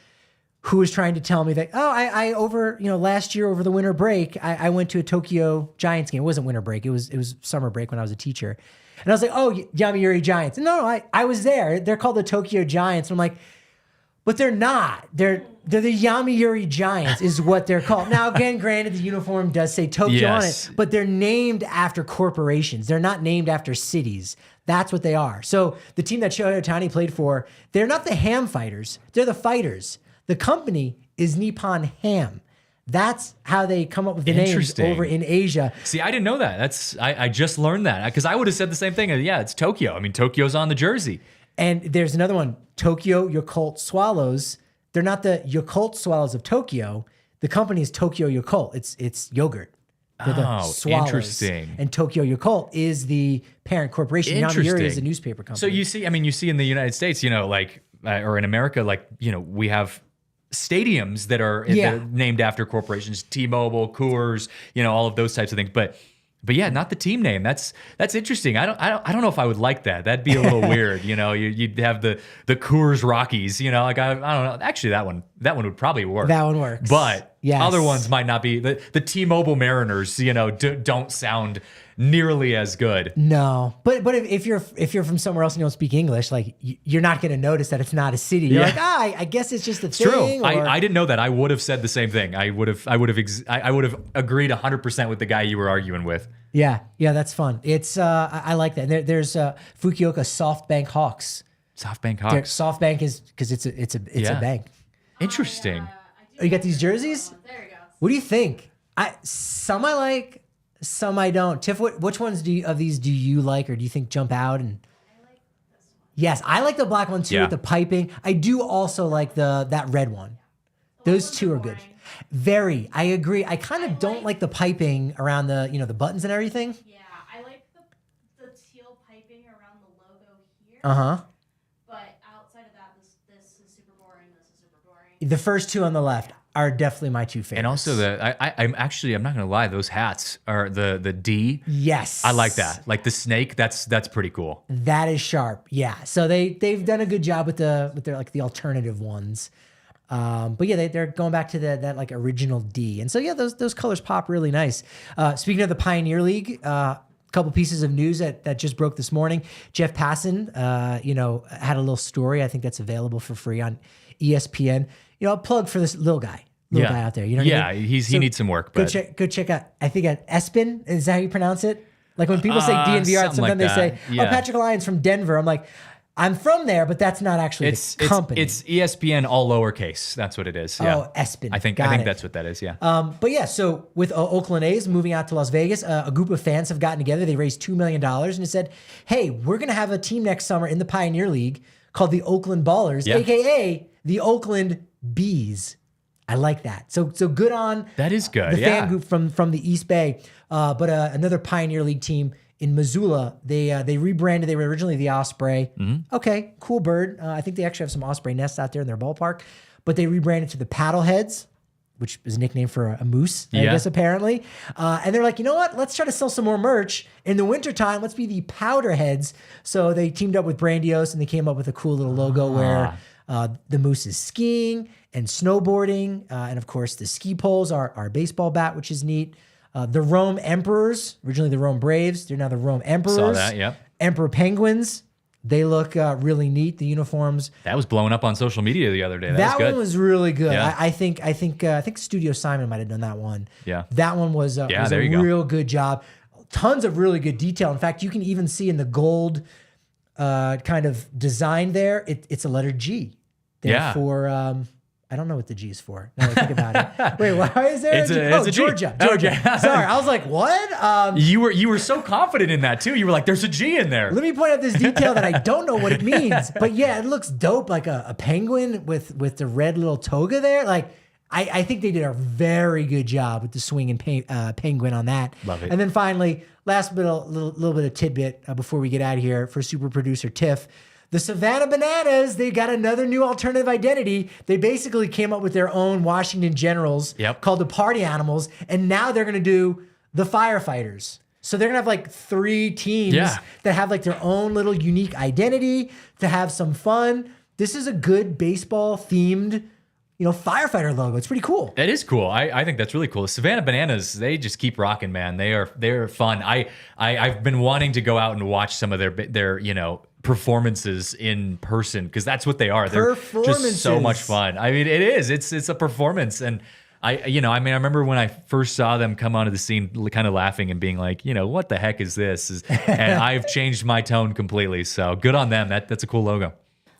who was trying to tell me that, I over, last year over the winter break, I went to a Tokyo Giants game. It wasn't winter break. It was summer break when I was a teacher. And I was like, Yomiuri Giants. No, I was there. They're called the Tokyo Giants. And I'm like, but they're not. They're the Yomiuri Giants is what they're called. Now, again, granted, the uniform does say Tokyo on it, but they're named after corporations. They're not named after cities. That's what they are. So the team that Shohei Ohtani played for, they're not the ham fighters. They're the fighters. The company is Nippon Ham. That's how they come up with the names over in Asia. See, I didn't know that. I just learned that because I would have said the same thing. Yeah, it's Tokyo. I mean, Tokyo's on the jersey. And there's another one, Tokyo Yakult Swallows. They're not the Yakult Swallows of Tokyo. The company is Tokyo Yakult. It's yogurt. They're the Swallows. Interesting. And Tokyo Yakult is the parent corporation. Yomiuri is a newspaper company. So you see in the United States, or in America, we have stadiums that are named after corporations, T-Mobile, Coors, all of those types of things. But yeah, not the team name. That's interesting. I don't know if I would like that. That'd be a little weird. You'd have the Coors Rockies. I don't know. Actually, that one would probably work. That one works. But other ones might not be. The T-Mobile Mariners, don't sound nearly as good. No, but if you're from somewhere else and you don't speak English, you're not going to notice that it's not a city. You're like, I guess it's just a thing. True. I didn't know that. I would have said the same thing. I would have agreed 100% with the guy you were arguing with. Yeah, that's fun. It's I like that. There's Fukuoka SoftBank Hawks. SoftBank Hawks. SoftBank is because it's a bank. Interesting. You got these jerseys? There you go. What do you think? Some I like, some I don't. Tiff, which ones of these do you like, or do you think jump out? And I like this one. Yes, I like the black one too with the piping. I do also like that red one. Those two are good. Very, I agree. I kind of don't like the piping around the the buttons and everything. Yeah, I like the teal piping around the logo here. But outside of that, this is super boring. This is super boring. The first two on the left are definitely my two favorites. And also I'm not gonna lie, those hats are the D. Yes, I like that. Like the snake, that's pretty cool. That is sharp. Yeah. So they've done a good job with their the alternative ones. But yeah, they're going back to that like original D. And so yeah, those colors pop really nice. Speaking of the Pioneer League, a couple pieces of news that just broke this morning. Jeff Passan, had a little story. I think that's available for free on ESPN. A plug for this little guy. little guy out there. You know what I mean? He needs some work. But go check out. I think Espin, is that how you pronounce it? Like when people say DNVR, sometimes they say, Patrick Lyons from Denver. I'm like, I'm from there, but that's not actually the company. It's ESPN all lowercase. That's what it is. Yeah. Oh, Espin. I think that's what that is. Yeah. But yeah, so with Oakland A's moving out to Las Vegas, a group of fans have gotten together. They raised $2 million and it said, hey, we're going to have a team next summer in the Pioneer League called the Oakland Ballers, aka the Oakland Bees. I like that. So good on that is good. The fan group from the East Bay. But another Pioneer League team in Missoula, they rebranded. They were originally the Osprey. Mm-hmm. Okay, cool bird. I think they actually have some Osprey nests out there in their ballpark. But they rebranded to the Paddleheads, which is a nickname for a moose, I guess, apparently. And they're like, you know what? Let's try to sell some more merch. In the wintertime, let's be the Powderheads. So they teamed up with Brandios, and they came up with a cool little logo where the moose is skiing and snowboarding. And, of course, the ski poles are our baseball bat, which is neat. The Rome Emperors, originally the Rome Braves, they're now the Rome Emperors. Saw that, yep. Emperor Penguins, they look really neat. The uniforms. That was blowing up on social media the other day. That was good. One was really good. Yeah. I think Studio Simon might have done that one. Yeah, that one was a real good job. Tons of really good detail. In fact, you can even see in the gold kind of design there, it's a letter G. Therefore, I don't know what the G is for. Now that I think about it. Wait, why is there? It's a Georgia. G. Georgia. Sorry, I was like, what? You were so confident in that too. You were like, "There's a G in there." Let me point out this detail that I don't know what it means, but yeah, it looks dope, like a penguin with the red little toga there. Like, I think they did a very good job with the swinging penguin on that. Love it. And then finally, last little bit of tidbit before we get out of here for super producer Tiff. The Savannah Bananas, they got another new alternative identity. They basically came up with their own Washington Generals called the Party Animals, and now they're going to do the Firefighters. So they're going to have like 3 teams that have like their own little unique identity to have some fun. This is a good baseball-themed firefighter logo. It's pretty cool. It is cool. I think that's really cool. The Savannah Bananas, they just keep rocking, man. They're fun. I've been wanting to go out and watch some of their performances in person, because that's what they are. They're just so much fun. I mean, it is. It's a performance, and I remember when I first saw them come onto the scene, kind of laughing and being like, what the heck is this? And I've changed my tone completely. So good on them. That's a cool logo.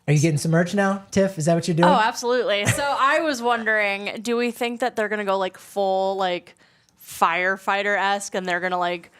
Are you getting some merch now, Tiff? Is that what you're doing? Oh, absolutely. So I was wondering, do we think that they're gonna go like full like firefighter-esque, and they're gonna like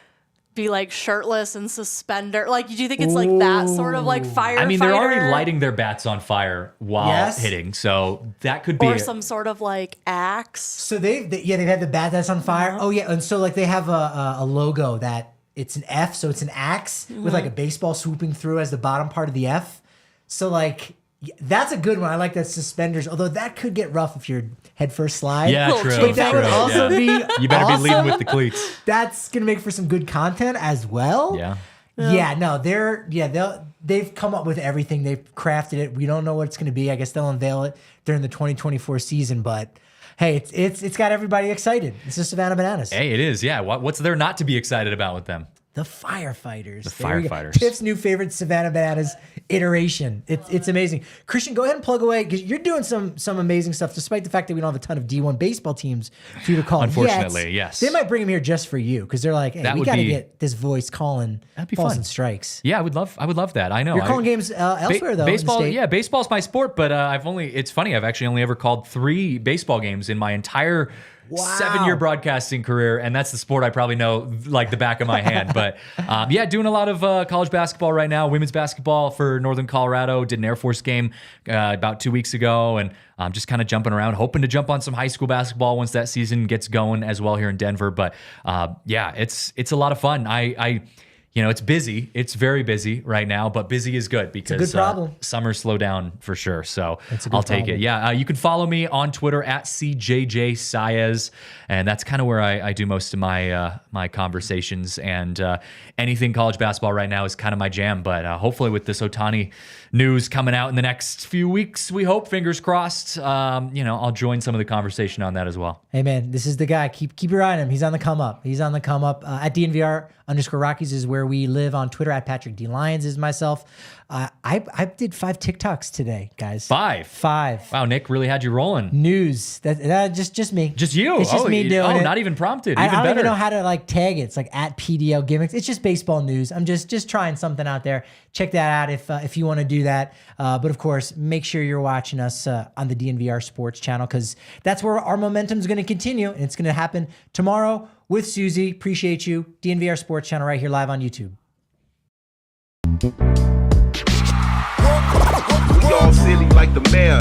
be like shirtless and suspender? Like, do you think it's like that sort of like firefighter? I mean, they're already lighting their bats on fire while hitting, so that could be some sort of like axe. So they've had the bat that's on fire. Oh yeah, and so like they have a logo that it's an F, so it's an axe with like a baseball swooping through as the bottom part of the F. So like that's a good one. I like that suspenders, although that could get rough if you're head first slide. Yeah, true. But that would also be you better be leading with the cleats. That's gonna make for some good content as well. Yeah. No, they've come up with everything. They've crafted it. We don't know what it's gonna be. I guess they'll unveil it during the 2024 season, but hey, it's got everybody excited. It's the Savannah Bananas. Hey, it is. Yeah. What's there not to be excited about with them? The Firefighters. The Firefighters. Tiff's new favorite Savannah Bananas iteration. It's amazing. Christian, go ahead and plug away, because you're doing some amazing stuff, despite the fact that we don't have a ton of D1 baseball teams for you to call. Unfortunately, yes. They might bring him here just for you, because they're like, hey, we got to get this voice calling balls and strikes. Yeah, I would love that. I know. You're calling games elsewhere, though. Baseball, yeah, baseball's my sport, but it's funny, I've actually only ever called 3 baseball games in my entire 7-year broadcasting career, and that's the sport I probably know like the back of my hand. But doing a lot of college basketball right now, women's basketball for Northern Colorado. Did an Air Force game about 2 weeks ago, and just kind of jumping around, hoping to jump on some high school basketball once that season gets going as well here in Denver. But it's a lot of fun. It's busy. It's very busy right now, but busy is good, because it's a good problem. Summer slow down for sure. So I'll take it. Yeah. You can follow me on Twitter at CJJ Saez. And that's kind of where I do most of my conversations, and anything college basketball right now is kind of my jam. But hopefully with this Ohtani news coming out in the next few weeks, we hope, fingers crossed, I'll join some of the conversation on that as well. Hey man, this is the guy. Keep your eye on him. He's on the come up. At DNVR _Rockies is where where we live on Twitter at Patrick D. Lyons is myself. I did 5 TikToks today, guys. 5. Wow, Nick really had you rolling. News. That just me. Just you. It's just me doing it. Not even prompted. I Even don't better. even know how to like tag it. It's like at PDL Gimmicks. It's just baseball news. I'm just trying something out there. Check that out if you want to do that. But of course, make sure you're watching us on the DNVR Sports channel, because that's where our momentum is going to continue. And it's going to happen tomorrow with Susie. Appreciate you. DNVR Sports channel right here live on YouTube. We all silly like the mayor.